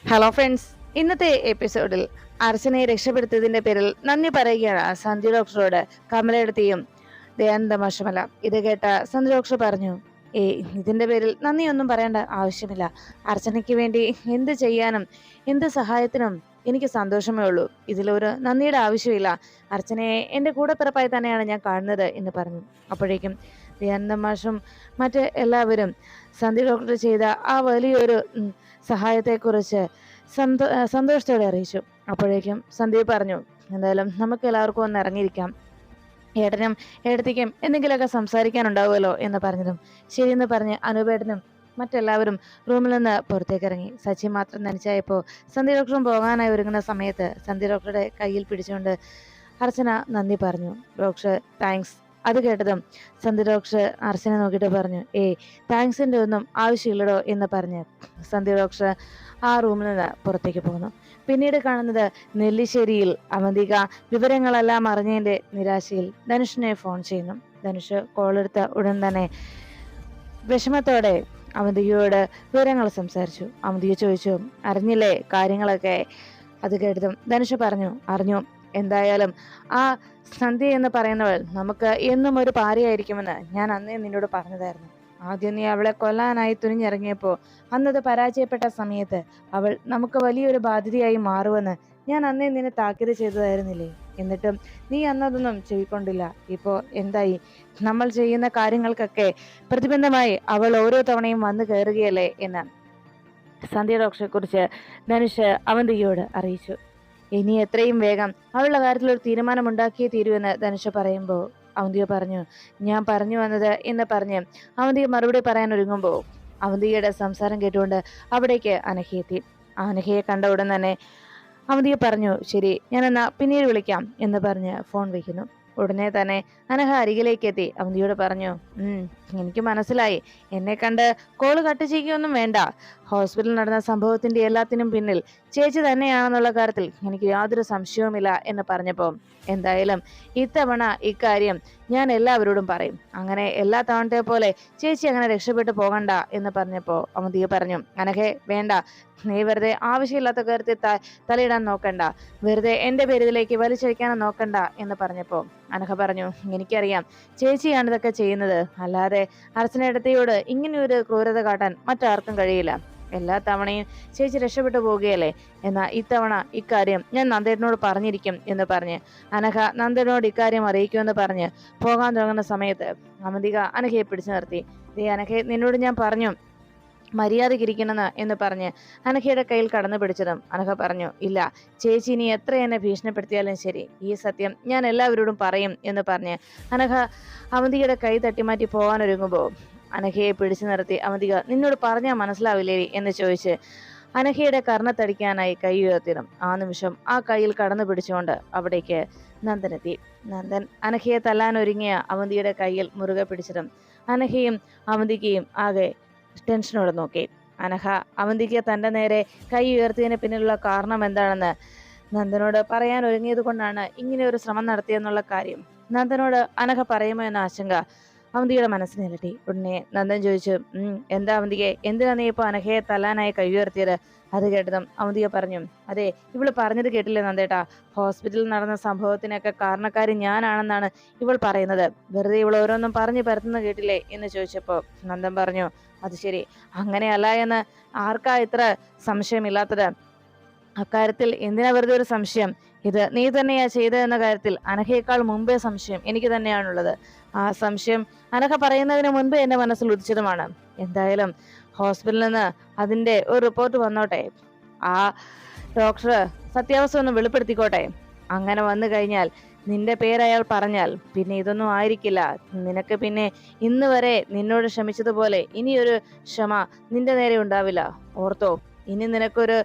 Hello friends, ഇന്നത്തെ എപ്പിസോഡിൽ അർച്ചനയെ രക്ഷപ്പെടുത്തിയതിന്റെ പേരിൽ നന്ദി പറയുകയാണ് സഞ്ജു ഡോക്ടറോട് കമലയെടുത്തിയും ദയാനന്ദമാഷമല. ഇത് കേട്ട സഞ്ജു ഡോക്ടർ പറഞ്ഞു, ഇതിന്റെ പേരിൽ നന്ദിയൊന്നും പറയേണ്ട ആവശ്യമില്ല. അർച്ചനയ്ക്ക് വേണ്ടി എന്ത് ചെയ്യാനും എന്ത് സഹായത്തിനും എനിക്ക് സന്തോഷമേ ഉള്ളൂ. ഇതിലൊരു നന്ദിയുടെ ആവശ്യമില്ല. അർച്ചനയെ എന്റെ കൂടെപ്പിറപ്പായി തന്നെയാണ് ഞാൻ കാണുന്നത് എന്ന് പറഞ്ഞു. അപ്പോഴേക്കും ദയാനന്ദ മാഷും മറ്റ് എല്ലാവരും സന്ധ്യ ഡോക്ടർ ചെയ്ത ആ വലിയൊരു സഹായത്തെക്കുറിച്ച് സന്തോഷത്തോടെ അറിയിച്ചു. അപ്പോഴേക്കും സന്ദീപ് പറഞ്ഞു, എന്തായാലും നമുക്ക് എല്ലാവർക്കും ഒന്ന് ഇറങ്ങിയിരിക്കാം, ഏട്ടനും ഏടത്തിക്കും എന്തെങ്കിലുമൊക്കെ സംസാരിക്കാനുണ്ടാവുമല്ലോ എന്ന് പറഞ്ഞതും ശരിയെന്ന് പറഞ്ഞ് അനൂപേട്ടനും മറ്റെല്ലാവരും റൂമിൽ നിന്ന് പുറത്തേക്ക് ഇറങ്ങി. സച്ചി മാത്രം നനച്ചായപ്പോൾ സന്ധ്യ ഡോക്ടറും പോകാനായി ഒരുങ്ങുന്ന സമയത്ത് സന്ധ്യ ഡോക്ടറുടെ കയ്യിൽ പിടിച്ചുകൊണ്ട് അർച്ചന നന്ദി പറഞ്ഞു. Doctor thanks. അത് കേട്ടതും സന്ധ്യ ഡോക്ടർ അർച്ചനെ നോക്കിയിട്ട് പറഞ്ഞു, താങ്ക്സിന്റെ ഒന്നും ആവശ്യമില്ലടോ എന്ന് പറഞ്ഞ് സന്ധ്യ ഡോക്ടർ ആ റൂമിൽ നിന്ന് പുറത്തേക്ക് പോകുന്നു. പിന്നീട് കാണുന്നത് നെല്ലിശ്ശേരിയിൽ അവന്തിക വിവരങ്ങളെല്ലാം അറിഞ്ഞതിന്റെ നിരാശയിൽ ധനുഷിനെ ഫോൺ ചെയ്യുന്നു. ധനുഷ് കോളെടുത്ത ഉടൻ തന്നെ വിഷമത്തോടെ അവന്തികയോട് വിവരങ്ങൾ സംസാരിച്ചു. അവന്തിക ചോദിച്ചു, അറിഞ്ഞില്ലേ കാര്യങ്ങളൊക്കെ? അത് കേട്ടതും ധനുഷ് പറഞ്ഞു, അറിഞ്ഞു. എന്തായാലും ആ സന്ധ്യ എന്ന് പറയുന്നവൾ നമുക്ക് എന്നും ഒരു പാരയായിരിക്കുമെന്ന് ഞാൻ അന്നേ നിന്നോട് പറഞ്ഞതായിരുന്നു. ആദ്യം നീ അവളെ കൊല്ലാനായി തുനിഞ്ഞിറങ്ങിയപ്പോ അന്നത് പരാജയപ്പെട്ട സമയത്ത് അവൾ നമുക്ക് വലിയൊരു ബാധ്യതയായി മാറുമെന്ന് ഞാൻ അന്നേ നിന്നെ താക്കീത് ചെയ്തതായിരുന്നില്ലേ? എന്നിട്ടും നീ അന്നതൊന്നും ചെവിക്കൊണ്ടില്ല. ഇപ്പോ എന്തായി? നമ്മൾ ചെയ്യുന്ന കാര്യങ്ങൾക്കൊക്കെ പ്രതിബന്ധമായി അവൾ ഓരോ തവണയും വന്നു കയറുകയല്ലേ എന്ന് സന്ധ്യ ഡോക്ടറെ കുറിച്ച് ധനുഷ് അവന്തികയോട് അറിയിച്ചു. ഇനി എത്രയും വേഗം അവളുടെ കാര്യത്തിൽ ഒരു തീരുമാനം ഉണ്ടാക്കിയേ തീരുവെന്ന് ധനുഷ പറയുമ്പോൾ അവന്തിക പറഞ്ഞു, ഞാൻ പറഞ്ഞു വന്നത് എന്ന് പറഞ്ഞ് അവന്തിക മറുപടി പറയാൻ ഒരുങ്ങുമ്പോൾ അവന്തികയുടെ സംസാരം കേട്ടുകൊണ്ട് അവിടേക്ക് അനഘയെത്തി. അനഘയെ കണ്ട ഉടൻ തന്നെ അവന്തിക പറഞ്ഞു, ശരി, ഞാൻ എന്നാ പിന്നീട് വിളിക്കാം എന്ന് പറഞ്ഞ് ഫോൺ വയ്ക്കുന്നു. ഉടനെ തന്നെ അനഘ അരികിലേക്ക് എത്തി അവന്തിയോട് പറഞ്ഞു, എനിക്ക് മനസ്സിലായി, എന്നെ കണ്ട് കോള് കട്ട് ചെയ്യുകയൊന്നും വേണ്ട. ഹോസ്പിറ്റലിൽ നടന്ന സംഭവത്തിന്റെ എല്ലാത്തിനും പിന്നിൽ ചേച്ചി തന്നെയാണെന്നുള്ള കാര്യത്തിൽ എനിക്ക് യാതൊരു സംശയവുമില്ല എന്ന് പറഞ്ഞപ്പോൾ, എന്തായാലും ഇത്തവണ ഇക്കാര്യം ഞാൻ എല്ലാവരോടും പറയും. അങ്ങനെ എല്ലാ തവണത്തെ പോലെ ചേച്ചി അങ്ങനെ രക്ഷപ്പെട്ടു പോകണ്ട എന്ന് പറഞ്ഞപ്പോൾ അവന്തിക പറഞ്ഞു, അനഘെ വേണ്ട, നീ വെറുതെ ആവശ്യമില്ലാത്ത കാര്യത്തിൽ തലയിടാൻ നോക്കണ്ട, വെറുതെ എന്റെ പേരിലേക്ക് വലിച്ചഴിക്കാനും നോക്കണ്ട എന്ന് പറഞ്ഞപ്പോ അനഘ പറഞ്ഞു, എനിക്കറിയാം ചേച്ചിയാണ് ഇതൊക്കെ ചെയ്യുന്നത്, അല്ലാതെ അർച്ചനയിടത്തിയോട് ഇങ്ങനെയൊരു ക്രൂരത കാട്ടാൻ മറ്റാർക്കും കഴിയില്ല. എല്ലാ തവണയും ചേച്ചി രക്ഷപ്പെട്ടു പോവുകയല്ലേ, എന്നാ ഇത്തവണ ഇക്കാര്യം ഞാൻ നന്ദേട്ടനോട് പറഞ്ഞിരിക്കും എന്ന് പറഞ്ഞ് അനഘ നന്ദനോട് ഇക്കാര്യം അറിയിക്കുമെന്ന് പറഞ്ഞ് പോകാൻ തുടങ്ങുന്ന സമയത്ത് അവന്തിക അനഘയെ പിടിച്ചു നിർത്തി. അനഘയെ നിന്നോട് ഞാൻ പറഞ്ഞു മര്യാദക്കിരിക്കണമെന്ന് എന്ന് പറഞ്ഞ് അനഘയുടെ കയ്യിൽ കടന്നു പിടിച്ചതും അനഘ പറഞ്ഞു, ഇല്ല ചേച്ചി, ഇനി എത്ര എന്നെ ഭീഷണിപ്പെടുത്തിയാലും ശരി, ഈ സത്യം ഞാൻ എല്ലാവരോടും പറയും എന്ന് പറഞ്ഞ് അനഘ അവന്തികയുടെ കൈ തട്ടിമാറ്റി പോകാൻ ഒരുങ്ങുമ്പോൾ അനഘയെ പിടിച്ചു നിർത്തി അവന്തിക, നിന്നോട് പറഞ്ഞാൽ മനസ്സിലാവില്ലേ എന്ന് ചോദിച്ച് അനഘയുടെ കർണത്തടിക്കാനായി കൈ ഉയർത്തിടും. ആ നിമിഷം ആ കയ്യിൽ കടന്നു പിടിച്ചുകൊണ്ട് അവിടേക്ക് നന്ദനെത്തി. നന്ദൻ അനഘയെ തല്ലാനൊരുങ്ങിയ അവന്തിയുടെ കയ്യിൽ മുറുകെ പിടിച്ചിടും. അനഘയും അവന്തികയും ആകെ ടെൻഷനോടെ നോക്കി. അനഘ അവന്തിക്ക് തന്റെ നേരെ കൈ ഉയർത്തിയതിന് പിന്നിലുള്ള കാരണം എന്താണെന്ന് നന്ദനോട് പറയാൻ ഒരുങ്ങിയത് കൊണ്ടാണ് ഇങ്ങനെ ഒരു ശ്രമം നടത്തിയെന്നുള്ള കാര്യം നന്ദനോട് അനഘ പറയുമോ എന്ന ആശങ്ക അവന്തിയുടെ മനസ്സിനിരട്ടി. ഉടനെ നന്ദൻ ചോദിച്ചു, എന്താ അവന്തികെ, എന്തിനാ നീ ഇപ്പൊ അനഘയെ തല്ലാനായി കൈ ഉയർത്തിയത്? അത് കേട്ടതും അവന്തിക പറഞ്ഞു, അതെ, ഇവള് പറഞ്ഞത് കേട്ടില്ലേ നന്ദേട്ടാ, ഹോസ്പിറ്റലിൽ നടന്ന സംഭവത്തിനൊക്കെ കാരണക്കാരി ഞാനാണെന്നാണ് ഇവൾ പറയുന്നത്. വെറുതെ ഇവൾ ഓരോന്നും പറഞ്ഞു പരത്തുന്ന കേട്ടില്ലേ എന്ന് ചോദിച്ചപ്പോ നന്ദൻ പറഞ്ഞു, അത് ശരി, അങ്ങനെയല്ല എന്ന് ആർക്കാ ഇത്ര സംശയമില്ലാത്തത്? അക്കാര്യത്തിൽ എന്തിനാ വെറുതെ ഒരു സംശയം? ഇത് നീ തന്നെയാ ചെയ്തതെന്ന കാര്യത്തിൽ അനഘയേക്കാൾ മുമ്പേ സംശയം എനിക്ക് തന്നെയാണുള്ളത്. ആ സംശയം അനഘ പറയുന്നതിന് മുൻപേ എന്റെ മനസ്സിൽ ഉദിച്ചതുമാണ്. എന്തായാലും ഹോസ്പിറ്റലിൽ നിന്ന് അതിന്റെ ഒരു റിപ്പോർട്ട് വന്നോട്ടെ, ആ ഡോക്ടർ സത്യാവസ്ഥ ഒന്ന് വെളിപ്പെടുത്തിക്കോട്ടെ. അങ്ങനെ വന്നു കഴിഞ്ഞാൽ നിന്റെ പേരയാൾ പറഞ്ഞാൽ പിന്നെ ഇതൊന്നും ആയിരിക്കില്ല. നിനക്ക് പിന്നെ ഇന്ന് വരെ നിന്നോട് ക്ഷമിച്ചതുപോലെ ഇനിയൊരു ക്ഷമ നിന്റെ നേരെ ഉണ്ടാവില്ല. ഓർത്തോ, ഇനി നിനക്കൊരു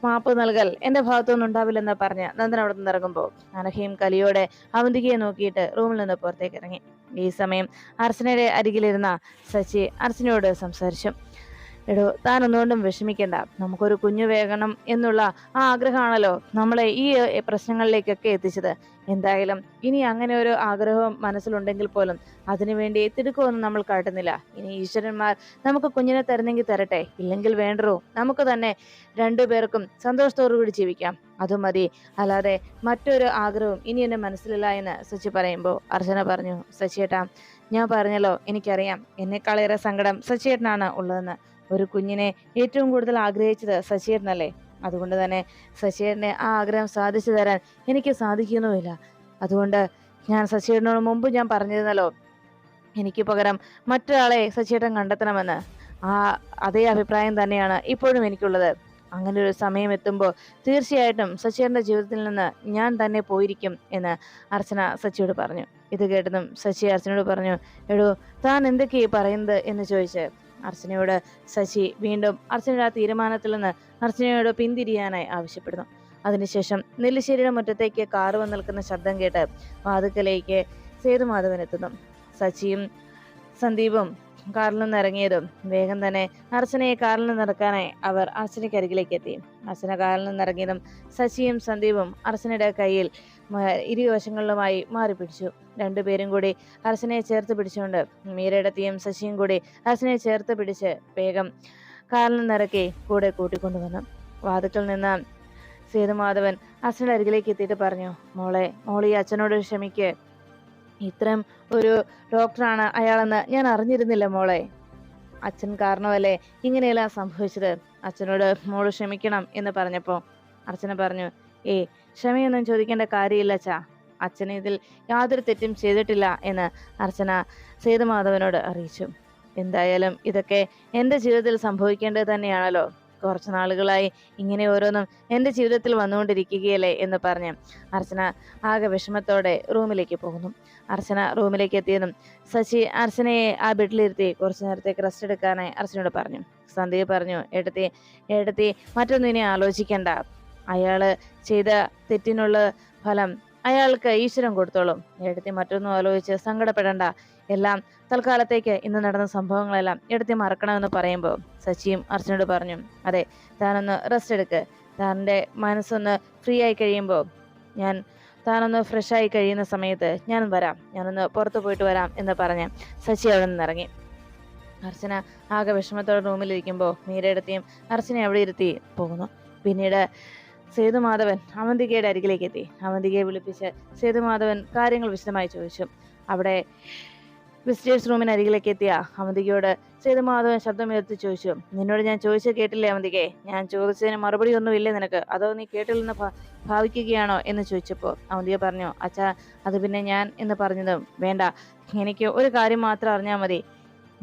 മാപ്പ് നൽകൽ എന്റെ ഭാഗത്തുനിന്ന് ഉണ്ടാവില്ലെന്ന് പറഞ്ഞ് നന്ദൻ അവിടെ നിന്ന് ഇറങ്ങുമ്പോൾ അനഘയും കലിയോടെ അവന്തികയെ നോക്കിയിട്ട് റൂമിൽ നിന്ന് പുറത്തേക്ക് ഇറങ്ങി. ഈ സമയം അർച്ചനയുടെ അരികിലിരുന്ന സച്ചി അർച്ചനയോട് സംസാരിച്ചു. എടോ, താൻ ഒന്നുകൊണ്ടും വിഷമിക്കണ്ട. നമുക്കൊരു കുഞ്ഞു വേകണം എന്നുള്ള ആ ആഗ്രഹമാണല്ലോ നമ്മളെ ഈ പ്രശ്നങ്ങളിലേക്കൊക്കെ എത്തിച്ചത്. എന്തായാലും ഇനി അങ്ങനെ ഒരു ആഗ്രഹം മനസ്സിലുണ്ടെങ്കിൽ പോലും അതിനുവേണ്ടി തിടുക്കമൊന്നും നമ്മൾ കാട്ടുന്നില്ല. ഇനി ഈശ്വരന്മാർ നമുക്ക് കുഞ്ഞിനെ തരുന്നെങ്കിൽ തരട്ടെ, ഇല്ലെങ്കിൽ വേണ്ടോ, നമുക്ക് തന്നെ രണ്ടുപേർക്കും സന്തോഷത്തോടു കൂടി ജീവിക്കാം, അതും മതി. അല്ലാതെ മറ്റൊരു ആഗ്രഹവും ഇനി എന്റെ മനസ്സിലില്ല എന്ന് സച്ചി പറയുമ്പോൾ അർച്ചന പറഞ്ഞു, സച്ചിയേട്ടാ, ഞാൻ പറഞ്ഞല്ലോ, എനിക്കറിയാം എന്നെക്കാളേറെ സങ്കടം സച്ചിയേട്ടനാണ് ഉള്ളതെന്ന്. ഒരു കുഞ്ഞിനെ ഏറ്റവും കൂടുതൽ ആഗ്രഹിച്ചത് സച്ചിയേട്ടനല്ലേ. അതുകൊണ്ട് തന്നെ സച്ചിയേട്ടനെ ആ ആഗ്രഹം സാധിച്ചു തരാൻ എനിക്ക് സാധിക്കുന്നുമില്ല. അതുകൊണ്ട് ഞാൻ സച്ചിയേട്ടനോട് മുമ്പ് ഞാൻ പറഞ്ഞിരുന്നല്ലോ, എനിക്ക് പകരം മറ്റൊരാളെ സച്ചിയേട്ടൻ കണ്ടെത്തണമെന്ന്. ആ അതേ അഭിപ്രായം തന്നെയാണ് ഇപ്പോഴും എനിക്കുള്ളത്. അങ്ങനെ ഒരു സമയം എത്തുമ്പോൾ തീർച്ചയായിട്ടും സച്ചിയേട്ടന്റെ ജീവിതത്തിൽ നിന്ന് ഞാൻ തന്നെ പോയിരിക്കും എന്ന് അർച്ചന സച്ചിയോട് പറഞ്ഞു. ഇത് കേട്ടതും സച്ചി അർച്ചനയോട് പറഞ്ഞു, എടോ, താൻ എന്തൊക്കെയാ പറയുന്നത് എന്ന് ചോദിച്ച് അർച്ചനയോട് സച്ചി വീണ്ടും അർച്ചനയുടെ ആ തീരുമാനത്തിൽ നിന്ന് അർച്ചനയോട് പിന്തിരിയാനായി ആവശ്യപ്പെടുന്നു. അതിനുശേഷം നെല്ലിശ്ശേരിയുടെ മുറ്റത്തേക്ക് കാറ് വന്ന് നിൽക്കുന്ന ശബ്ദം കേട്ട് വാതുക്കലേക്ക് സേതുമാധവൻ എത്തുന്നു. സച്ചിയും സന്ദീപും കാറിൽ നിന്ന് ഇറങ്ങിയതും വേഗം തന്നെ അർച്ചനയെ കാറിൽ നിന്ന് ഇറക്കാനായി അവർ അർച്ചനയ്ക്ക് അരികിലേക്ക് എത്തി. അർച്ചന കാറിൽ നിന്ന് ഇറങ്ങിയതും സച്ചിയും സന്ദീപും അർച്ചനയുടെ കയ്യിൽ ഇരുവശങ്ങളിലുമായി മാറിപ്പിടിച്ചു. രണ്ടുപേരും കൂടി അർച്ചനയെ ചേർത്ത് പിടിച്ചുകൊണ്ട് മീരയിടത്തിയും സച്ചിയും കൂടി അർച്ചനയെ ചേർത്ത് പിടിച്ച് വേഗം കാറിൽ നിന്നിറക്കി കൂടെ കൂട്ടിക്കൊണ്ടുവന്നു. വാതുക്കൽ നിന്ന് സേതുമാധവൻ അർച്ചനയുടെ അരികിലേക്ക് എത്തിയിട്ട് പറഞ്ഞു, മോളി അച്ഛനോട് ക്ഷമിക്ക്. ഇത്രയും ഒരു ഡോക്ടറാണ് അയാളെന്ന് ഞാൻ അറിഞ്ഞിരുന്നില്ല മോളെ. അച്ഛൻ കാരണമല്ലേ ഇങ്ങനെയെല്ലാം സംഭവിച്ചത്. അച്ഛനോട് മോള് ക്ഷമിക്കണം എന്ന് പറഞ്ഞപ്പോൾ അർച്ചന പറഞ്ഞു, ക്ഷമയൊന്നും ചോദിക്കേണ്ട കാര്യമില്ല അച്ഛാ, അച്ഛൻ ഇതിൽ യാതൊരു തെറ്റും ചെയ്തിട്ടില്ല എന്ന് അർച്ചന സേതുമാധവനോട് അറിയിച്ചു. എന്തായാലും ഇതൊക്കെ എൻ്റെ ജീവിതത്തിൽ സംഭവിക്കേണ്ടത് തന്നെയാണല്ലോ. കുറച്ചു നാളുകളായി ഇങ്ങനെ ഓരോന്നും എൻ്റെ ജീവിതത്തിൽ വന്നുകൊണ്ടിരിക്കുകയല്ലേ എന്ന് പറഞ്ഞ് അർച്ചന ആകെ വിഷമത്തോടെ റൂമിലേക്ക് പോകുന്നു. അർച്ചന റൂമിലേക്ക് എത്തിയതും സച്ചി അർച്ചനയെ ആ ബെഡിലിരുത്തി കുറച്ചു നേരത്തേക്ക് റെസ്റ്റ് എടുക്കാനായി അർച്ചനയോട് പറഞ്ഞു. സന്ദീപ് പറഞ്ഞു, എടുത്തി മറ്റൊന്നും ഇനി ആലോചിക്കണ്ട. അയാള് ചെയ്ത തെറ്റിനുള്ള ഫലം അയാൾക്ക് ഈശ്വരൻ കൊടുത്തോളും. എടുത്തി മറ്റൊന്നും ആലോചിച്ച് സങ്കടപ്പെടണ്ട. എല്ലാം തൽക്കാലത്തേക്ക് ഇന്ന് നടന്ന സംഭവങ്ങളെല്ലാം എടുത്തി മറക്കണമെന്ന് പറയുമ്പോൾ സച്ചിയും അർച്ചനോട് പറഞ്ഞു, അതെ, താനൊന്ന് റെസ്റ്റ് എടുക്ക്. താൻ്റെ മനസ്സൊന്ന് ഫ്രീ ആയി കഴിയുമ്പോൾ താനൊന്ന് ഫ്രഷായി കഴിയുന്ന സമയത്ത് ഞാനൊന്ന് പുറത്തു പോയിട്ട് വരാം എന്ന് പറഞ്ഞ് സച്ചി അവിടെ നിന്നിറങ്ങി. അർച്ചന ആകെ വിഷമത്തോടെ റൂമിലിരിക്കുമ്പോൾ മീരയിടത്തെയും അർച്ചനെ അവിടെ ഇരുത്തി പോകുന്നു. പിന്നീട് സേതുമാധവൻ അവന്തികയുടെ അരികിലേക്ക് എത്തി. അവന്തികയെ വിളിപ്പിച്ച് സേതുമാധവൻ കാര്യങ്ങൾ വിശദമായി ചോദിച്ചു. അവിടെ വിസിറ്റേഴ്സ് റൂമിന് അരികിലേക്ക് എത്തിയ അവന്തികയോട് സേതുമാധവൻ ശബ്ദമുയർത്തി ചോദിച്ചു, നിന്നോട് ഞാൻ ചോദിച്ചത് കേട്ടില്ലേ അവന്തികെ? ഞാൻ ചോദിച്ചതിന് മറുപടി ഒന്നുമില്ലേ നിനക്ക്? അതോ നീ കേട്ടില്ലെന്ന് ഭാവിക്കുകയാണോ എന്ന് ചോദിച്ചപ്പോൾ അവന്തിക പറഞ്ഞു, അച്ഛാ, അത് പിന്നെ ഞാൻ എന്ന് പറഞ്ഞതും വേണ്ട, എനിക്ക് ഒരു കാര്യം മാത്രം അറിഞ്ഞാൽ മതി.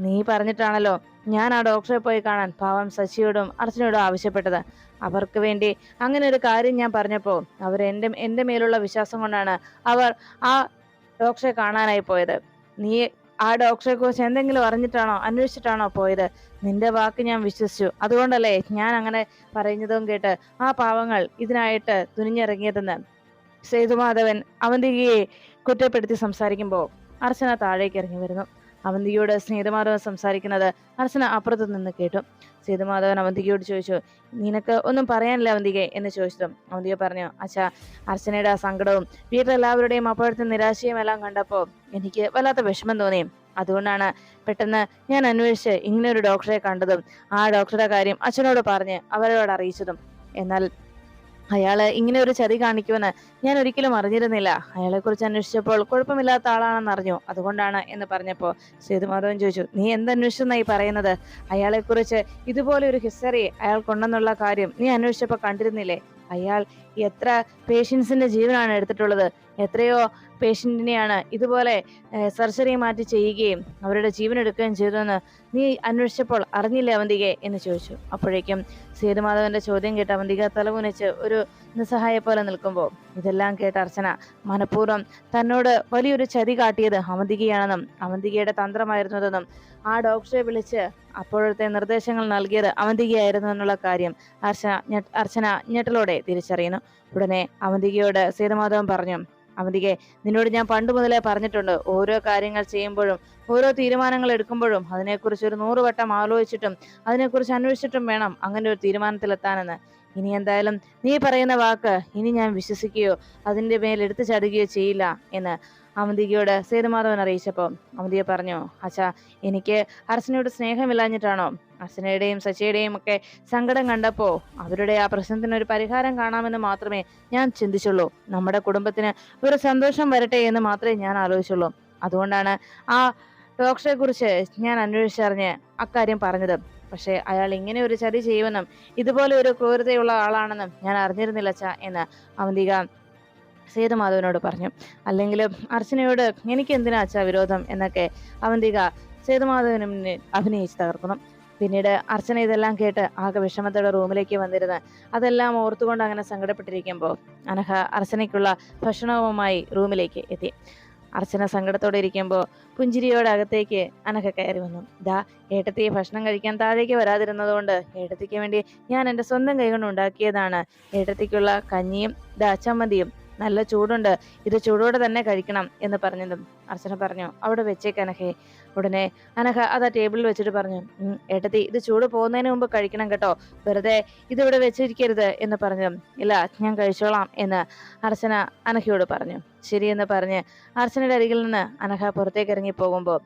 നീ പറഞ്ഞിട്ടാണല്ലോ ഞാൻ ആ ഡോക്ടറെ പോയി കാണാൻ പാവം സച്ചിയോടും അർച്ചനയോടും ആവശ്യപ്പെട്ടത്. അവർക്ക് വേണ്ടി അങ്ങനെ ഒരു കാര്യം ഞാൻ പറഞ്ഞപ്പോൾ അവർ എൻ്റെ മേലുള്ള വിശ്വാസം കൊണ്ടാണ് അവർ ആ ഡോക്ടറെ കാണാനായി പോയത്. നീ ആ ഡോക്ടറെ കുറിച്ച് എന്തെങ്കിലും അറിഞ്ഞിട്ടാണോ അന്വേഷിച്ചിട്ടാണോ പോയത്? നിന്റെ വാക്ക് ഞാൻ വിശ്വസിച്ചു. അതുകൊണ്ടല്ലേ ഞാൻ അങ്ങനെ പറയുന്നതും കേട്ട് ആ പാവങ്ങൾ ഇതിനായിട്ട് തുനിഞ്ഞിറങ്ങിയതെന്ന് സേതുമാധവൻ അവന്തികയെ കുറ്റപ്പെടുത്തി സംസാരിക്കുമ്പോൾ അർച്ചന താഴേക്ക് ഇറങ്ങി വരുന്നു. അവന്തികയോട് സേതുമാധവൻ സംസാരിക്കുന്നത് അർച്ചന അപ്പുറത്ത് നിന്ന് കേട്ടു. സേതുമാധവൻ അവന്തികയോട് ചോദിച്ചു, നിനക്ക് ഒന്നും പറയാനില്ല അവന്തികെ എന്ന് ചോദിച്ചതും അവന്തിക പറഞ്ഞു, അച്ഛാ, അർച്ചനയുടെ ആ സങ്കടവും വീട്ടിലെല്ലാവരുടെയും അപ്പോഴത്തെ നിരാശയും എല്ലാം കണ്ടപ്പോൾ എനിക്ക് വല്ലാത്ത വിഷമം തോന്നി. അതുകൊണ്ടാണ് പെട്ടെന്ന് ഞാൻ അന്വേഷിച്ച് ഇങ്ങനെ ഒരു ഡോക്ടറെ കണ്ടതും ആ ഡോക്ടറുടെ കാര്യം അച്ഛനോട് പറഞ്ഞ് അവരോട് അറിയിച്ചതും. എന്നാൽ അയാള് ഇങ്ങനെ ഒരു ചതി കാണിക്കുമെന്ന് ഞാൻ ഒരിക്കലും അറിഞ്ഞിരുന്നില്ല. അയാളെക്കുറിച്ച് അന്വേഷിച്ചപ്പോൾ കുഴപ്പമില്ലാത്ത ആളാണെന്ന് അറിഞ്ഞു, അതുകൊണ്ടാണ് എന്ന് പറഞ്ഞപ്പോൾ സേതുമാധവൻ ചോദിച്ചു, നീ എന്തന്വേഷിച്ചെന്നായി പറയുന്നത്? അയാളെക്കുറിച്ച് ഇതുപോലെ ഒരു ഹിസ്റ്ററി അയാൾക്കുണ്ടെന്നുള്ള കാര്യം നീ അന്വേഷിച്ചപ്പോൾ കണ്ടിരുന്നില്ലേ? അയാൾ എത്ര പേഷ്യൻസിന്റെ ജീവനാണ് എടുത്തിട്ടുള്ളത്. എത്രയോ പേഷ്യന്റിനെയാണ് ഇതുപോലെ സർജറി മാറ്റി ചെയ്യുകയും അവരുടെ ജീവൻ എടുക്കുകയും ചെയ്തതെന്ന് നീ അന്വേഷിച്ചപ്പോൾ അറിഞ്ഞില്ലേ അവന്തികെ എന്ന് ചോദിച്ചു. അപ്പോഴേക്കും സേതുമാധവന്റെ ചോദ്യം കേട്ട് അവന്തിക തലകുനിച്ച് ഒരു നിസ്സഹായ പോലെ നിൽക്കുമ്പോൾ ഇതെല്ലാം കേട്ട അർച്ചന മനഃപൂർവ്വം തന്നോട് വലിയൊരു ചതി കാട്ടിയത് അവന്തികയാണെന്നും അവന്തികയുടെ തന്ത്രമായിരുന്നതെന്നും ആ ഡോക്ടറെ വിളിച്ച് അപ്പോഴത്തെ നിർദ്ദേശങ്ങൾ നൽകിയത് അവന്തികയായിരുന്നു എന്നുള്ള കാര്യം അർച്ചന ഞെട്ടലോടെ തിരിച്ചറിയുന്നു. ഉടനെ അവന്തികയോട് സേതുമാധവൻ പറഞ്ഞു, അവന്തികെ, നിന്നോട് ഞാൻ പണ്ട് മുതലേ പറഞ്ഞിട്ടുണ്ട്, ഓരോ കാര്യങ്ങൾ ചെയ്യുമ്പോഴും ഓരോ തീരുമാനങ്ങൾ എടുക്കുമ്പോഴും അതിനെക്കുറിച്ച് ഒരു 100 വട്ടം ആലോചിച്ചിട്ടും അതിനെക്കുറിച്ച് അന്വേഷിച്ചിട്ടും വേണം അങ്ങനെ ഒരു തീരുമാനത്തിലെത്താനെന്ന്. ഇനി എന്തായാലും നീ പറയുന്ന വാക്ക് ഇനി ഞാൻ വിശ്വസിക്കുകയോ അതിന്റെ മേൽ എടുത്തു ചാടുകയോ ചെയ്യില്ല എന്ന് അവന്തികയോട് സേതുമാധവൻ അറിയിച്ചപ്പോൾ അവന്തിക പറഞ്ഞു, അച്ഛാ, എനിക്ക് അർച്ചനയോട് സ്നേഹമില്ലാഞ്ഞിട്ടാണോ? അർച്ചനയുടെയും സച്ചിയുടെയും ഒക്കെ സങ്കടം കണ്ടപ്പോ അവരുടെ ആ പ്രശ്നത്തിന് ഒരു പരിഹാരം കാണാമെന്ന് മാത്രമേ ഞാൻ ചിന്തിച്ചുള്ളൂ. നമ്മുടെ കുടുംബത്തിന് ഒരു സന്തോഷം വരട്ടെ എന്ന് മാത്രമേ ഞാൻ ആലോചിച്ചുള്ളൂ. അതുകൊണ്ടാണ് ആ ഡോക്ടറെ കുറിച്ച് ഞാൻ അന്വേഷിച്ചറിഞ്ഞ് അക്കാര്യം പറഞ്ഞത്. പക്ഷെ അയാൾ ഇങ്ങനെ ഒരു ചതി ചെയ്യുമെന്നും ഇതുപോലെ ഒരു ക്രൂരതയുള്ള ആളാണെന്നും ഞാൻ അറിഞ്ഞിരുന്നില്ല അച്ഛാ എന്ന് അവന്തിക സേതുമാധവനോട് പറഞ്ഞു. അല്ലെങ്കിലും അർച്ചനയോട് എനിക്ക് എന്തിനാ അച്ഛാ വിരോധം എന്നൊക്കെ അവന്തിക സേതുമാധവന് മുന്നിൽ അഭിനയിച്ച് തകർക്കണം. പിന്നീട് അർച്ചന ഇതെല്ലാം കേട്ട് ആകെ വിഷമത്തോടെ റൂമിലേക്ക് വന്നിരുന്ന് അതെല്ലാം ഓർത്തുകൊണ്ട് അങ്ങനെ സങ്കടപ്പെട്ടിരിക്കുമ്പോൾ അനഘ അർച്ചനയ്ക്കുള്ള ഭക്ഷണവുമായി റൂമിലേക്ക് എത്തി. അർച്ചന സങ്കടത്തോടെ ഇരിക്കുമ്പോൾ പുഞ്ചിരിയോടെ അകത്തേക്ക് അനഘ കയറി വന്നു. ദാ, ഏട്ടത്തി ഭക്ഷണം കഴിക്കാൻ താഴേക്ക് വരാതിരുന്നതുകൊണ്ട് ഏട്ടത്തിക്ക് വേണ്ടി ഞാൻ എൻ്റെ സ്വന്തം കൈകൊണ്ട് ഉണ്ടാക്കിയതാണ്. ഏട്ടത്തിക്കുള്ള കഞ്ഞിയും ദാ ചമ്മന്തിയും നല്ല ചൂടുണ്ട്, ഇത് ചൂടോടെ തന്നെ കഴിക്കണം എന്ന് പറഞ്ഞതും അർച്ചന പറഞ്ഞു, അവിടെ വെച്ചേക്ക് അനഘേ. ഉടനെ അനഘ അത് ആ ടേബിളിൽ വെച്ചിട്ട് പറഞ്ഞു, ഏട്ടത്തി, ഇത് ചൂട് പോകുന്നതിന് മുമ്പ് കഴിക്കണം കേട്ടോ, വെറുതെ ഇതിവിടെ വെച്ചിരിക്കരുത് എന്ന് പറഞ്ഞു. ഇല്ല, ഞാൻ കഴിച്ചോളാം എന്ന് അർച്ചന അനഘയോട് പറഞ്ഞു. ശരിയെന്ന് പറഞ്ഞ് അർച്ചനയുടെ അരികിൽ നിന്ന് അനഘ പുറത്തേക്ക് ഇറങ്ങി പോകുമ്പോൾ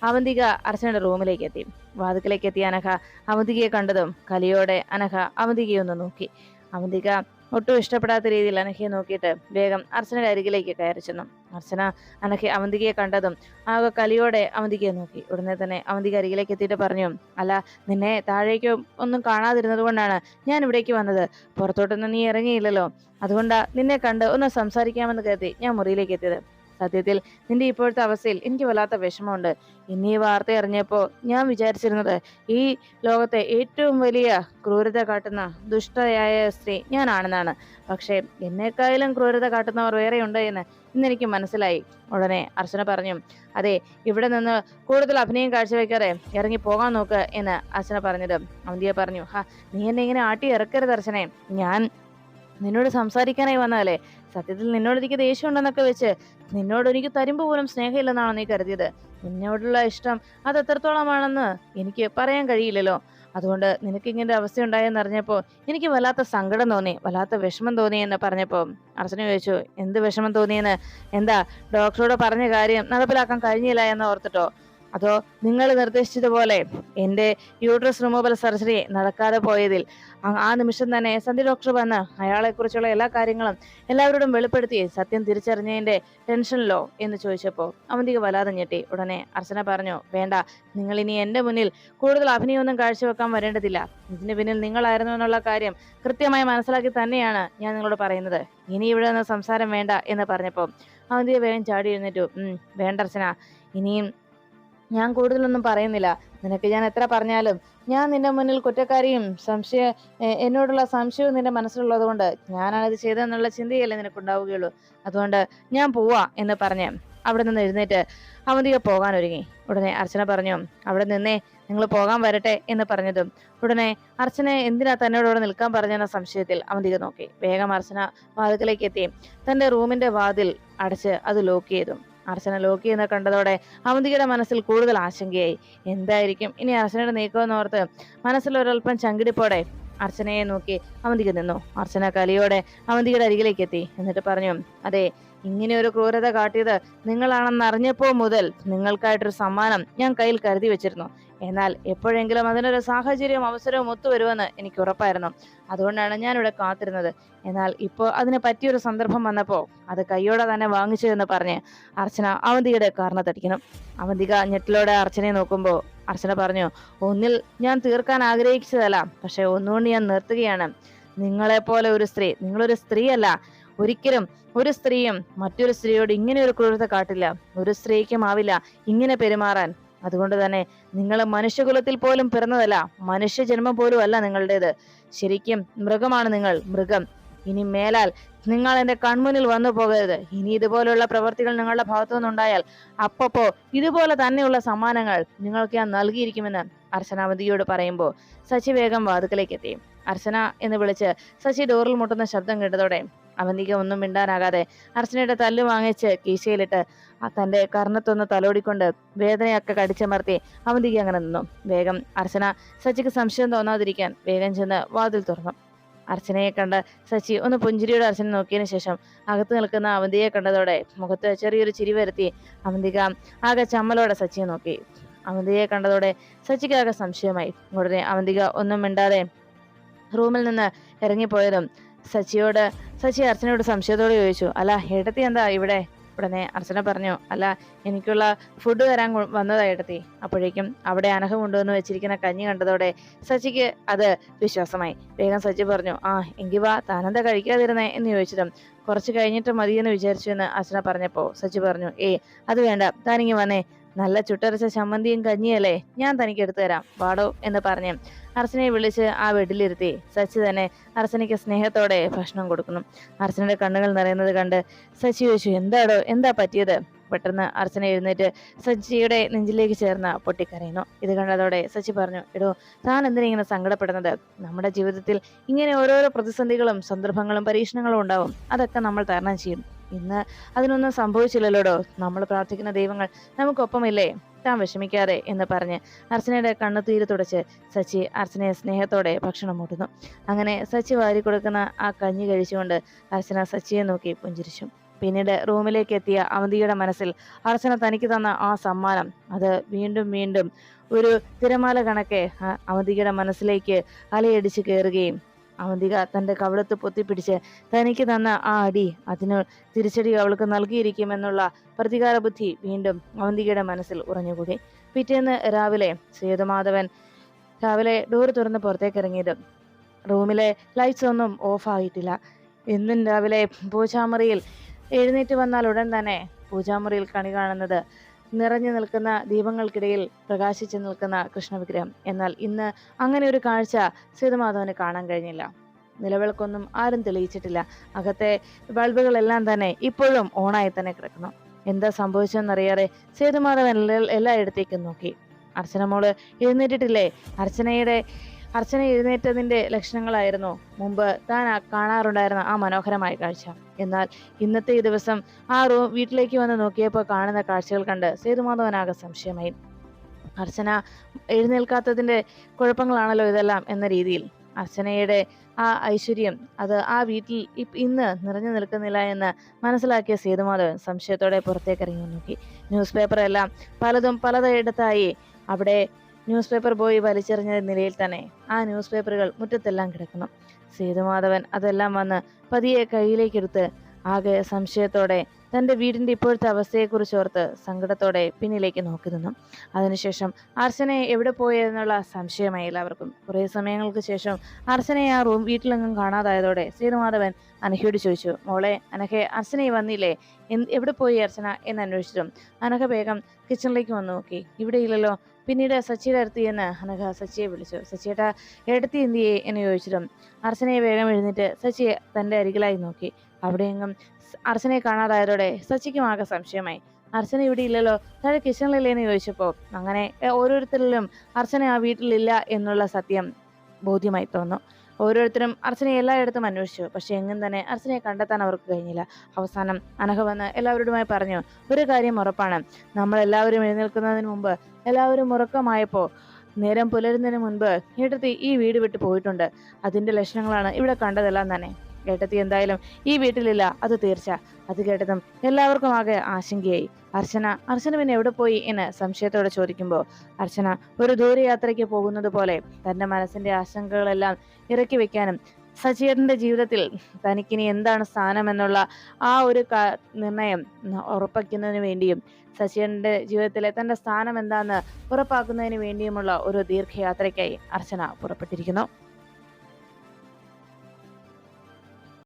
അവന്തിക അർച്ചനയുടെ റൂമിലേക്ക് എത്തി. വാതിക്കലേക്ക് എത്തിയ അനഘ അവന്തികയെ കണ്ടതും കലിയോടെ അനഘ അവന്തികയെ ഒന്ന് നോക്കി. അവന്തിക ഒട്ടും ഇഷ്ടപ്പെടാത്ത രീതിയിൽ അനഘയെ നോക്കിയിട്ട് വേഗം അർച്ചനയുടെ അരികിലേക്ക് കയറി ചെന്നു. അർച്ചന അവന്തികയെ കണ്ടതും ആകെ കലിയോടെ അവന്തികയെ നോക്കി. ഉടനെ തന്നെ അവന്തിക അരികിലേക്ക് എത്തിയിട്ട് പറഞ്ഞു, അല്ല, നിന്നെ താഴേക്ക് ഒന്നും കാണാതിരുന്നത് കൊണ്ടാണ് ഞാൻ ഇവിടേക്ക് വന്നത്. പുറത്തോട്ടൊന്നും നീ ഇറങ്ങിയില്ലല്ലോ, അതുകൊണ്ടാ നിന്നെ കണ്ട് ഒന്ന് സംസാരിക്കാമെന്ന് കരുതി ഞാൻ മുറിയിലേക്ക് എത്തിയത്. സത്യത്തിൽ നിന്റെ ഇപ്പോഴത്തെ അവസ്ഥയിൽ എനിക്ക് വല്ലാത്ത വിഷമമുണ്ട്. ഇന്നീ വാർത്ത അറിഞ്ഞപ്പോൾ ഞാൻ വിചാരിച്ചിരുന്നത് ഈ ലോകത്തെ ഏറ്റവും വലിയ ക്രൂരത കാട്ടുന്ന ദുഷ്ടയായ സ്ത്രീ ഞാനാണെന്നാണ്. പക്ഷേ എന്നെക്കാളും ക്രൂരത കാട്ടുന്നവർ വേറെയുണ്ട് എന്ന് ഇന്നെനിക്ക് മനസ്സിലായി. ഉടനെ അർച്ചന പറഞ്ഞു, അതെ, ഇവിടെ നിന്ന് കൂടുതൽ അഭിനയം കാഴ്ചവെക്കാതെ ഇറങ്ങി പോകാൻ നോക്ക് എന്ന് അർച്ചന പറഞ്ഞത് അവന്തിക പറഞ്ഞു, നീ എന്നെ ഇങ്ങനെ ആട്ടി ഇറക്കരുത് അർച്ചനെ, ഞാൻ നിന്നോട് സംസാരിക്കാനായി വന്നതല്ലേ. സത്യത്തിൽ നിന്നോട് എനിക്ക് ദേഷ്യം ഉണ്ടെന്നൊക്കെ വെച്ച് നിന്നോട് എനിക്ക് തരുമ്പ് പോലും സ്നേഹമില്ലെന്നാണോ നീ കരുതിയത്? നിന്നോടുള്ള ഇഷ്ടം അത് എത്രത്തോളമാണെന്ന് എനിക്ക് പറയാൻ കഴിയില്ലല്ലോ. അതുകൊണ്ട് നിനക്ക് ഇങ്ങനെ ഒരു അവസ്ഥ ഉണ്ടായെന്ന് അറിഞ്ഞപ്പോൾ എനിക്ക് വല്ലാത്ത സങ്കടം തോന്നി, വല്ലാത്ത വിഷമം തോന്നി എന്ന് പറഞ്ഞപ്പോൾ അർച്ചന ചോദിച്ചു, എന്ത് വിഷമം തോന്നിയെന്ന്? എന്താ, ഡോക്ടറോട് പറഞ്ഞ കാര്യം നടപ്പിലാക്കാൻ കഴിഞ്ഞില്ല എന്ന് ഓർത്തിട്ടോ? അതോ നിങ്ങൾ നിർദ്ദേശിച്ചതുപോലെ എൻ്റെ യൂട്രസ് റിമൂവൽ സർജറി നടക്കാതെ പോയതിൽ ആ നിമിഷം തന്നെ സന്ധ്യ ഡോക്ടർ വന്ന് അയാളെക്കുറിച്ചുള്ള എല്ലാ കാര്യങ്ങളും എല്ലാവരോടും വെളിപ്പെടുത്തി സത്യം തിരിച്ചറിഞ്ഞതിൻ്റെ ടെൻഷനിലോ എന്ന് ചോദിച്ചപ്പോൾ അവന്തിക വല്ലാതെ ഞെട്ടി. ഉടനെ അർച്ചന പറഞ്ഞു, വേണ്ട, നിങ്ങൾ ഇനി എൻ്റെ മുന്നിൽ കൂടുതൽ അഭിനയമൊന്നും കാഴ്ചവെക്കാൻ വരേണ്ടതില്ല. ഇതിന് പിന്നിൽ നിങ്ങളായിരുന്നു എന്നുള്ള കാര്യം കൃത്യമായി മനസ്സിലാക്കി തന്നെയാണ് ഞാൻ നിങ്ങളോട് പറയുന്നത്. ഇനി ഇവിടെ നിന്ന് സംസാരം വേണ്ട എന്ന് പറഞ്ഞപ്പോൾ അവന്തിക വേഗം ചാടി എഴുന്നേറ്റു. വേണ്ട അർച്ചന, ഇനിയും ഞാൻ കൂടുതലൊന്നും പറയുന്നില്ല. നിനക്ക് ഞാൻ എത്ര പറഞ്ഞാലും ഞാൻ നിന്റെ മുന്നിൽ കുറ്റക്കാരിയും എന്നോടുള്ള സംശയവും നിന്റെ മനസ്സിലുള്ളത് കൊണ്ട് ഞാനാണിത് ചെയ്തതെന്നുള്ള ചിന്തയല്ലേ നിനക്കുണ്ടാവുകയുള്ളൂ. അതുകൊണ്ട് ഞാൻ പോവാ എന്ന് പറഞ്ഞ് അവിടെ നിന്ന് എഴുന്നേറ്റ് അവന്തിക പോകാൻ ഒരുങ്ങി. ഉടനെ അർച്ചന പറഞ്ഞു, അവിടെ നിന്നേ, നിങ്ങൾ പോകാൻ വരട്ടെ എന്ന് പറഞ്ഞതും ഉടനെ അർച്ചന എന്തിനാ തന്നോട് അവിടെ നിൽക്കാൻ പറഞ്ഞെന്ന സംശയത്തിൽ അവന്തിക നോക്കി. വേഗം അർച്ചന വാതിക്കലേക്ക് എത്തി തന്റെ റൂമിന്റെ വാതിൽ അടച്ച് അത് ലോക്ക് ചെയ്തു. അർച്ചന ലോക്ക് ചെയ്യുന്ന കണ്ടതോടെ അവന്തികയുടെ മനസ്സിൽ കൂടുതൽ ആശങ്കയായി. എന്തായിരിക്കും ഇനി അർച്ചനയുടെ നീക്കമെന്നോർത്ത് മനസ്സിൽ ഒരൽപ്പം ചങ്കിടിപ്പോടെ അർച്ചനയെ നോക്കി അവന്തിക നിന്നു. അർച്ചന കലിയോടെ അവന്തികയുടെ അരികിലേക്ക് എത്തി. എന്നിട്ട് പറഞ്ഞു, അതെ, ഇങ്ങനെ ഒരു ക്രൂരത കാട്ടിയത് നിങ്ങളാണെന്ന് അറിഞ്ഞപ്പോൾ മുതൽ നിങ്ങൾക്കായിട്ടൊരു സമ്മാനം ഞാൻ കയ്യിൽ കരുതി വെച്ചിരുന്നു. എന്നാൽ എപ്പോഴെങ്കിലും അതിനൊരു സാഹചര്യവും അവസരവും ഒത്തുവരുമെന്ന് എനിക്ക് ഉറപ്പായിരുന്നു. അതുകൊണ്ടാണ് ഞാനിവിടെ കാത്തിരുന്നത്. എന്നാൽ ഇപ്പോൾ അതിന് പറ്റിയൊരു സന്ദർഭം വന്നപ്പോൾ അത് കയ്യോടെ തന്നെ വാങ്ങിച്ചു എന്ന് പറഞ്ഞ് അർച്ചന അവന്തികയുടെ കാരണത്തടിക്കണം. അവന്തിക ഞെട്ടിലോടെ അർച്ചനയെ നോക്കുമ്പോൾ അർച്ചന പറഞ്ഞു, ഒന്നിൽ ഞാൻ തീർക്കാൻ ആഗ്രഹിച്ചതല്ല, പക്ഷെ ഒന്നുകൊണ്ട് ഞാൻ നിർത്തുകയാണ്. നിങ്ങളെപ്പോലെ ഒരു സ്ത്രീ, നിങ്ങളൊരു സ്ത്രീയല്ല. ഒരിക്കലും ഒരു സ്ത്രീയും മറ്റൊരു സ്ത്രീയോട് ഇങ്ങനെ ഒരു ക്രൂരത കാട്ടില്ല. ഒരു സ്ത്രീക്കും ആവില്ല ഇങ്ങനെ പെരുമാറാൻ. അതുകൊണ്ട് തന്നെ നിങ്ങൾ മനുഷ്യകുലത്തിൽ പോലും പിറന്നതല്ല, മനുഷ്യ ജന്മം പോലും അല്ല നിങ്ങളുടേത്. ശരിക്കും മൃഗമാണ് നിങ്ങൾ, മൃഗം. ഇനി മേലാൽ നിങ്ങൾ എന്റെ കൺമുന്നിൽ വന്നു പോകരുത്. ഇനി ഇതുപോലുള്ള പ്രവർത്തികൾ നിങ്ങളുടെ ഭാഗത്തു നിന്നുണ്ടായാൽ അപ്പപ്പോ ഇതുപോലെ തന്നെയുള്ള സമ്മാനങ്ങൾ നിങ്ങൾക്ക് ഞാൻ നൽകിയിരിക്കുമെന്ന് അർച്ചന അവന്തികയോട് പറയുമ്പോൾ ശശി വേഗം വാതിക്കലേക്ക് എത്തി. അർച്ചന എന്ന് വിളിച്ച് ശശി ഡോറിൽ മുട്ടുന്ന ശബ്ദം കേട്ടതോടെ അവന്തിക ഒന്നും മിണ്ടാനാകാതെ അർച്ചനയുടെ തല്ല് വാങ്ങിച്ച് കീശയിലിട്ട് തന്റെ കർണത്തൊന്ന് തലോടിക്കൊണ്ട് വേദനയൊക്കെ കടിച്ചമർത്തി അവന്തിക അങ്ങനെ നിന്നു. വേഗം അർച്ചന സച്ചിക്ക് സംശയം തോന്നാതിരിക്കാൻ വേഗം ചെന്ന് വാതിൽ തുറന്നു. അർച്ചനയെ കണ്ട് സച്ചി ഒന്ന് പുഞ്ചിരിയോടെ അർച്ചന നോക്കിയതിനു ശേഷം അകത്ത് നിൽക്കുന്ന അവന്തിയെ കണ്ടതോടെ മുഖത്ത് ചെറിയൊരു ചിരി വരുത്തി അവന്തിക ആകെ ചമ്മലോടെ സച്ചിയെ നോക്കി. അവന്തിയെ കണ്ടതോടെ സച്ചിക്ക് ആകെ സംശയമായി. ഉടനെ അവന്തിക ഒന്നും മിണ്ടാതെ റൂമിൽ നിന്ന് ഇറങ്ങിപ്പോയതും സച്ചി അർച്ചനയോട് സംശയത്തോടെ ചോദിച്ചു, അല്ല ഏട്ടത്തി എന്താ ഇവിടെ? ഉടനെ അർച്ചന പറഞ്ഞു, അല്ല എനിക്കുള്ള ഫുഡ് തരാൻ വന്നതാ ഏട്ടത്തി. അപ്പോഴേക്കും അവിടെ അനഘ കൊണ്ടുവന്ന് വെച്ചിരിക്കുന്ന കഞ്ഞി കണ്ടതോടെ സച്ചിക്ക് അത് വിശ്വാസമായി. വേഗം സച്ചി പറഞ്ഞു, ആ എങ്കി വാ, താനെന്താ കഴിക്കാതിരുന്നേ എന്ന് ചോദിച്ചതും കുറച്ച് കഴിഞ്ഞിട്ട് മതിയെന്ന് വിചാരിച്ചു എന്ന് അർച്ചന പറഞ്ഞപ്പോ സച്ചി പറഞ്ഞു, അത് വേണ്ട, താനിങ്ങി വന്നേ, നല്ല ചുട്ടരച്ച ചമ്മന്തിയും കഞ്ഞിയല്ലേ, ഞാൻ തനിക്ക് എടുത്തു തരാം, വാടോ എന്ന് പറഞ്ഞ് അർച്ചനയെ വിളിച്ച് ആ ബെഡിലിരുത്തി സച്ചി തന്നെ അർച്ചനയ്ക്ക് സ്നേഹത്തോടെ ഭക്ഷണം കൊടുക്കുന്നു. അർച്ചനയുടെ കണ്ണുകൾ നിറയുന്നത് കണ്ട് സച്ചി ചോദിച്ചു, എന്താടോ, എന്താ പറ്റിയത്? പെട്ടെന്ന് അർച്ചന എഴുന്നേറ്റ് സച്ചിയുടെ നെഞ്ചിലേക്ക് ചേർന്ന് പൊട്ടിക്കരയുന്നു. ഇത് കണ്ടതോടെ സച്ചി പറഞ്ഞു, എടോ താൻ എന്തിനാ ഇങ്ങനെ സങ്കടപ്പെടുന്നത്? നമ്മുടെ ജീവിതത്തിൽ ഇങ്ങനെ ഓരോരോ പ്രതിസന്ധികളും സന്ദർഭങ്ങളും പരീക്ഷണങ്ങളും ഉണ്ടാവും. അതൊക്കെ നമ്മൾ തരണം ചെയ്യും. ഇന്ന് അതിനൊന്നും സംഭവിച്ചില്ലല്ലോടോ. നമ്മൾ പ്രാർത്ഥിക്കുന്ന ദൈവങ്ങൾ നമുക്കൊപ്പമില്ലേ? താൻ വിഷമിക്കാതെ എന്ന് പറഞ്ഞ് അർച്ചനയുടെ കണ്ണുതീര് തുടച്ച് സച്ചി അർച്ചനയെ സ്നേഹത്തോടെ ഭക്ഷണം മൂട്ടുന്നു. അങ്ങനെ സച്ചി വാരി കൊടുക്കുന്ന ആ കഞ്ഞി കഴിച്ചുകൊണ്ട് അർച്ചന സച്ചിയെ നോക്കി പുഞ്ചിരിച്ചു. പിന്നീട് റൂമിലേക്ക് എത്തിയ അവന്തിയുടെ മനസ്സിൽ അർച്ചന തനിക്ക് തന്ന ആ സമ്മാനം അത് വീണ്ടും വീണ്ടും ഒരു തിരമാല കണക്കെ അവന്തികയുടെ മനസ്സിലേക്ക് അലയടിച്ച് കയറുകയും അവന്തിക തന്റെ കവിളത്ത് പൊത്തിപ്പിടിച്ച് തനിക്ക് തന്ന ആ അടി അതിന് തിരിച്ചടി അവൾക്ക് നൽകിയിരിക്കുമെന്നുള്ള പ്രതികാര ബുദ്ധി വീണ്ടും അവന്തികയുടെ മനസ്സിൽ ഉറഞ്ഞുകൂടി. പിറ്റേന്ന് രാവിലെ സേതുമാധവൻ ഡോർ തുറന്ന് പുറത്തേക്ക് ഇറങ്ങിയത് റൂമിലെ ലൈറ്റ്സ് ഒന്നും ഓഫ് ആയിട്ടില്ല. എന്നും രാവിലെ പൂജാമുറിയിൽ എഴുന്നേറ്റ് വന്നാൽ ഉടൻ തന്നെ പൂജാമുറിയിൽ കണി കാണുന്നത് നിറഞ്ഞു നിൽക്കുന്ന ദീപങ്ങൾക്കിടയിൽ പ്രകാശിച്ചു നിൽക്കുന്ന കൃഷ്ണവിഗ്രഹം. എന്നാൽ ഇന്ന് അങ്ങനെ ഒരു കാഴ്ച സേതുമാധവന് കാണാൻ കഴിഞ്ഞില്ല. നിലവിളക്കൊന്നും ആരും തെളിയിച്ചിട്ടില്ല. അകത്തെ ബൾബുകളെല്ലാം തന്നെ ഇപ്പോഴും ഓണായി തന്നെ കിടക്കുന്നു. എന്താ സംഭവിച്ചെന്നറിയാതെ സേതുമാധവൻ എല്ലായിടത്തേക്കും നോക്കി. അർച്ചന മോള് എഴുന്നേറ്റിട്ടില്ലേ? അർച്ചന എഴുന്നേറ്റതിന്റെ ലക്ഷണങ്ങളായിരുന്നു മുമ്പ് താൻ കാണാറുണ്ടായിരുന്ന ആ മനോഹരമായ കാഴ്ച. എന്നാൽ ഇന്നത്തെ ഈ ദിവസം ആ വീട്ടിലേക്ക് വന്ന് നോക്കിയപ്പോൾ കാണുന്ന കാഴ്ചകൾ കണ്ട് സേതുമാധവനാകെ സംശയമായി. അർച്ചന എഴുന്നേൽക്കാത്തതിന്റെ കുഴപ്പങ്ങളാണല്ലോ ഇതെല്ലാം എന്ന രീതിയിൽ അർച്ചനയുടെ ആ ഐശ്വര്യം അത് ആ വീട്ടിൽ ഇന്ന് നിറഞ്ഞു നിൽക്കുന്നില്ല എന്ന് മനസ്സിലാക്കിയ സേതുമാധവൻ സംശയത്തോടെ പുറത്തേക്ക് ഇറങ്ങി നോക്കി. ന്യൂസ് പേപ്പർ എല്ലാം പലതും പലതിടത്തായി അവിടെ ന്യൂസ് പേപ്പർ ബോയ് വലിച്ചെറിഞ്ഞ നിലയിൽ തന്നെ ആ ന്യൂസ് പേപ്പറുകൾ മുറ്റത്തെല്ലാം കിടക്കുന്നു. സേതുമാധവൻ അതെല്ലാം വന്ന് പതിയെ കയ്യിലേക്കെടുത്ത് ആകെ സംശയത്തോടെ തന്റെ വീടിന്റെ ഇപ്പോഴത്തെ അവസ്ഥയെക്കുറിച്ച് ഓർത്ത് സങ്കടത്തോടെ പിന്നിലേക്ക് നോക്കി നിന്നു. അതിനുശേഷം അർച്ചനയെ എവിടെ പോയെന്നുള്ള സംശയമായി എല്ലാവർക്കും. കുറെ സമയങ്ങൾക്ക് ശേഷം അർച്ചനയെ ആ വീട്ടിലെങ്ങും കാണാതായതോടെ സേതുമാധവൻ അനഘയോട് ചോദിച്ചു, മോളെ അനഘയെ, അർച്ചനയെ വന്നില്ലേ? എവിടെ പോയി അർച്ചന എന്ന് അന്വേഷിച്ചിട്ടും അനഘ വേഗം കിച്ചണിലേക്ക് വന്നു നോക്കി. ഇവിടെ ഇല്ലല്ലോ. പിന്നീട് സച്ചിയുടെ അടുത്ത് എന്ന് അനഘ സച്ചിയെ വിളിച്ചു. സച്ചിയേട്ടാ, എടുത്തി എന്തിയേ എന്ന് ചോദിച്ചിട്ടും അർച്ചനയെ വേഗം എഴുന്നേറ്റ് സച്ചിയെ തന്റെ അരികിലായി നോക്കി. അവിടെയെങ്ങും അർച്ചനയെ കാണാതായതോടെ സച്ചിക്കും ആകെ സംശയമായി. അർച്ചന ഇവിടെ ഇല്ലല്ലോ, താഴെ കിച്ചണിലില്ലേന്ന് ചോദിച്ചപ്പോൾ അങ്ങനെ ഓരോരുത്തരിലും അർച്ചന ആ വീട്ടിലില്ല എന്നുള്ള സത്യം ബോധ്യമായി തോന്നുന്നു. ഓരോരുത്തരും അർച്ചനയെ എല്ലായിടത്തും അന്വേഷിച്ചു. പക്ഷെ എങ്ങും തന്നെ അർച്ചനയെ കണ്ടെത്താൻ അവർക്ക് കഴിഞ്ഞില്ല. അവസാനം അനഘ വന്ന് എല്ലാവരോടുമായി പറഞ്ഞു, ഒരു കാര്യം ഉറപ്പാണ്, നമ്മൾ എല്ലാവരും എഴുന്നേൽക്കുന്നതിന് മുമ്പ് എല്ലാവരും ഉറക്കമായപ്പോ നേരം പുലരുന്നതിന് മുൻപ് ഏട്ടത്തി ഈ വീട് വിട്ടു പോയിട്ടുണ്ട്. അതിന്റെ ലക്ഷണങ്ങളാണ് ഇവിടെ കണ്ടതെല്ലാം തന്നെ. ഏട്ടത്തി എന്തായാലും ഈ വീട്ടിലില്ല, അത് തീർച്ച. അത് കേട്ടതും എല്ലാവർക്കും ആകെ ആശങ്കയായി. അർച്ചന പിന്നെ എവിടെ പോയി എന്ന് സംശയത്തോടെ ചോദിക്കുമ്പോൾ അർച്ചന ഒരു ദൂരയാത്രയ്ക്ക് പോകുന്നത് പോലെ തന്റെ മനസ്സിന്റെ ആശങ്കകളെല്ലാം ഇറക്കി വെക്കാനും സച്ചിയേട്ടന്റെ ജീവിതത്തിൽ തനിക്കിനി എന്താണ് സ്ഥാനം എന്നുള്ള ആ ഒരു നിർണയം ഉറപ്പിക്കുന്നതിന് വേണ്ടിയും സച്ചിയേട്ടന്റെ ജീവിതത്തിലെ തന്റെ സ്ഥാനം എന്താണെന്ന് ഉറപ്പാക്കുന്നതിന് വേണ്ടിയുമുള്ള ഒരു ദീർഘയാത്രയ്ക്കായി അർച്ചന പുറപ്പെട്ടിരിക്കുന്നു.